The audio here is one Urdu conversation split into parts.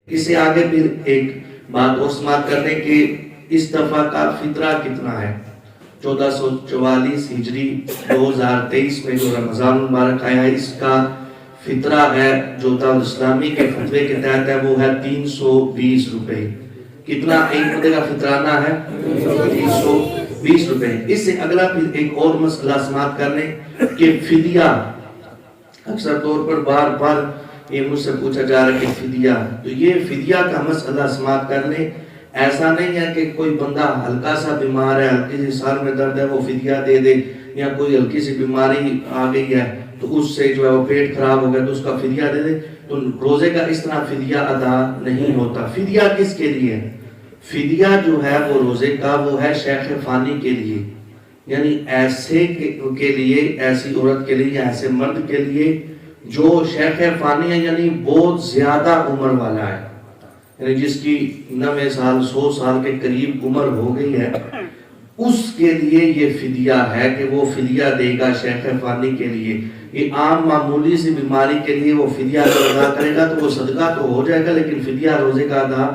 اس سے آگے پھر ایک بات اور سماعت کرنے کہ اس دفعہ کا فطرہ کتنا ہے۔ 1444 ہجری 2023 میں جو رمضان مبارک آیا ہے، اس کا فطرہ ہے جو دعوت اسلامی کے فتوے کے تحت ہے، وہ ہے 320 روپے۔ کتنا ایک بندے کا فطرانہ ہے؟ 320 روپے۔ اس سے اگلا پھر ایک اور مسئلہ سماعت کرنے کہ فدیہ، اکثر طور پر بار بار یہ مجھ سے پوچھا جا رہا ہے کہ فدیہ، تو یہ فدیہ کا مسئلہ سماعت کرنے ایسا نہیں ہے کہ کوئی بندہ ہلکا سا بیمار ہے، ہلکی سی سر میں درد ہے، وہ فدیہ دے دے، یا کوئی ہلکی سی بیماری آ گئی ہے تو اس سے جو ہے وہ پیٹ خراب ہو گیا تو اس کا فدیہ دے دے، تو روزے کا اس طرح فدیہ ادا نہیں ہوتا۔ فدیہ کس کے لیے ہے؟ فدیہ جو ہے وہ روزے کا وہ ہے شیخ فانی کے لیے، یعنی ایسے کے لیے، ایسی عورت کے لیے یا ایسے مرد کے لیے جو شیخ فانی ہے، یعنی بہت زیادہ عمر والا ہے، یعنی جس کی 90 سال 100 سال کے قریب عمر ہو گئی ہے، اس کے لیے یہ فدیہ ہے کہ وہ فدیہ دے گا شیخ فانی کے لیے۔ یہ عام معمولی سی بیماری کے لیے وہ فدیہ ادا کرے گا تو وہ صدقہ تو ہو جائے گا، لیکن فدیہ روزے کا ادا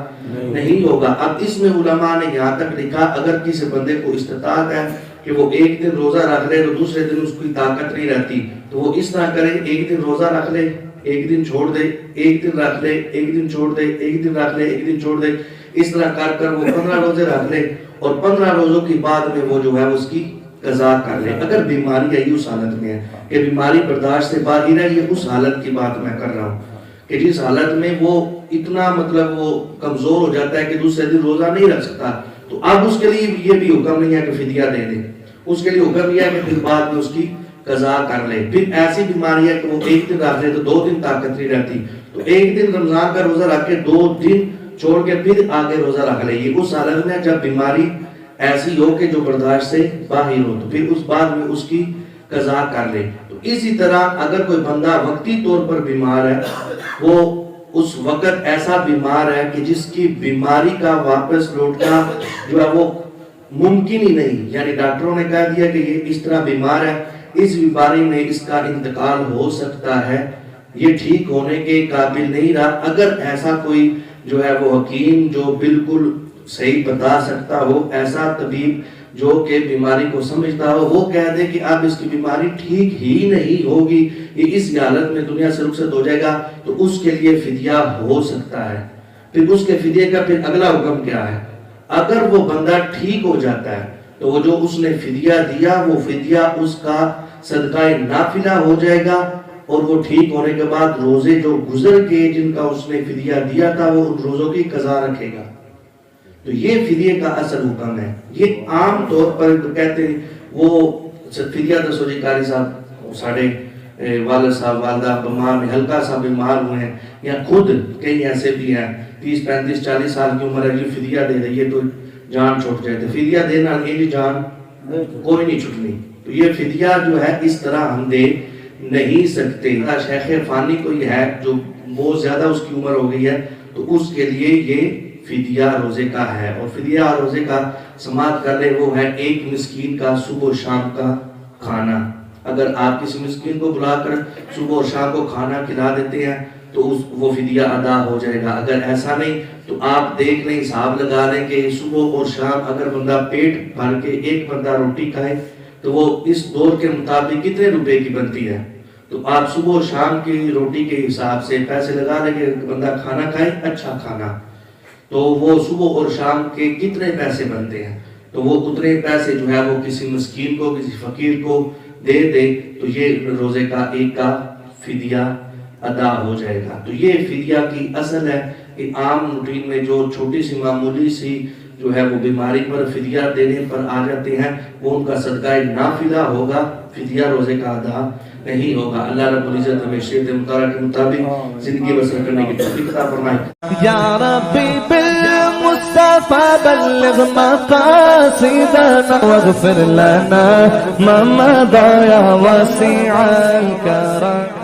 نہیں ہوگا۔ اب اس میں علماء نے یہاں تک لکھا اگر کسی بندے کو استطاعت ہے کہ وہ ایک دن روزہ رکھ لے تو دوسرے دن اس کی طاقت نہیں رہتی، تو وہ اس طرح کرے، ایک دن روزہ رکھ لے، ایک دن چھوڑ دے، ایک دن رکھ لے، ایک دن چھوڑ دے، ایک دن رکھ لے، ایک دن چھوڑ دے، اس طرح کر کر وہ 15 روزے رکھ لے، اور 15 روزوں کی بعد میں وہ جو ہے اس کی قضا کر لے۔ اگر بیماری ہے، اس حالت میں ہے کہ بیماری برداشت سے باہر ہے، یہ اس حالت کی بات میں کر رہا ہوں کہ جس حالت میں وہ اتنا مطلب وہ کمزور ہو جاتا ہے کہ دوسرے دن روزہ نہیں رکھ سکتا، تو اب اس کے لیے یہ بھی حکم نہیں ہے کہ فدیہ دے دے، اس کے لیے حکم یہ ہے کہ پھر بعد میں اس کی قضا کر لے۔ پھر ایسی بیماری ہے کہ وہ ایک دن رکھ لے تو 2 دن طاقت نہیں رہتی، تو ایک دن رمضان کا روزہ رکھ کے 2 دن چھوڑ کے پھر آگے روزہ رکھ لے۔ یہ اس حالت میں جب بیماری ایسی ہو کہ جو برداشت سے باہر ہو، تو پھر اس بعد میں اس کی قضا کر لے۔ تو اسی طرح اگر کوئی بندہ وقتی طور پر بیمار ہے، وہ اس وقت ایسا بیمار ہے کہ جس کی بیماری کا واپس لوٹنا جو ہے وہ ممکن ہی نہیں، یعنی ڈاکٹروں نے کہہ دیا کہ یہ اس طرح بیمار ہے، اس بیماری میں اس کا انتقال ہو سکتا ہے، یہ ٹھیک ہونے کے قابل نہیں رہا، اگر ایسا کوئی جو ہے وہ حکیم جو بالکل صحیح بتا سکتا ہو، ایسا طبیب جو کہ بیماری کو سمجھتا ہو، وہ کہہ دے کہ اب اس کی بیماری ٹھیک ہی نہیں ہوگی، یہ اس حالت میں دنیا سے رخصت ہو جائے گا، تو اس کے لیے فدیہ ہو سکتا ہے۔ پھر اس کے فدیے کا پھر اگلا حکم کیا ہے؟ اگر وہ بندہ ٹھیک ہو جاتا ہے تو وہ جو اس نے فدیہ دیا، وہ فدیہ اس کا صدقہ نافلہ ہو جائے گا، اور وہ ٹھیک ہونے کے بعد روزے جو گزر کے جن کا اس نے فدیہ دیا تھا وہ ان روزوں کی قضا رکھے گا۔ تو یہ فدیے کا اصل حکم ہے۔ یہ عام طور پر کہتے ہیں وہ فدیہ دسو جی قاری صاحب، ساڑھے والد صاحب والدہ بیمار میں ہلکا سا بیمار ہوئے ہیں، یا خود کئی ایسے بھی ہیں 30 35 40 سال کی عمر ہے، یہ فدیہ دے دے یہ تو جان چھوٹ جائے، فدیہ دینا یہ جان کوئی نہیں چھٹنی، تو یہ فدیہ جو ہے اس طرح ہم دے نہیں سکتے۔ شیخ فانی کوئی ہے جو بہت زیادہ اس کی عمر ہو گئی ہے، تو اس کے لیے یہ فدیہ روزے کا ہے، اور فدیہ روزے کا سماعت کر لے وہ ہے ایک مسکین کا صبح و شام کا کھانا۔ اگر آپ کسی مسکین کو بلا کر صبح اور شام کو کھانا کھلا دیتے ہیں تو وہ فدیہ ادا ہو جائے گا۔ اگر ایسا نہیں تو آپ دیکھ لیں، حساب لگا لیں کہ صبح اور شام اگر بندہ پیٹ بھر کے ایک بندہ روٹی کھائے تو وہ اس دور کے مطابق کتنے روپے کی بنتی ہے، تو آپ صبح اور شام کی روٹی کے حساب سے پیسے لگا لیں کہ بندہ کھانا کھائے اچھا کھانا، تو وہ صبح اور شام کے کتنے پیسے بنتے ہیں، تو وہ اتنے پیسے جو ہے وہ کسی مسکین کو، کسی فقیر کو دے دے، تو یہ روزے کا ایک کا فدیہ ادا ہو جائے گا۔ تو یہ فدیہ کی اصل ہے کہ عام روٹین میں جو چھوٹی سی معمولی سی جو ہے وہ بیماری پر فدیہ دینے پر آ جاتے ہیں، وہ ان کا صدقہ نافلہ ہوگا، فدیہ روزے کا ادا نہیں ہوگا۔ اللہ رب العزت ہمیں شریعت مطالعہ کے مطابق زندگی بسر کرنے کی توفیق عطا فرمائے۔ یا ربی بالمصطفى بلغ مقاصدنا واغفر لنا ما مضى يا واسع الكرم۔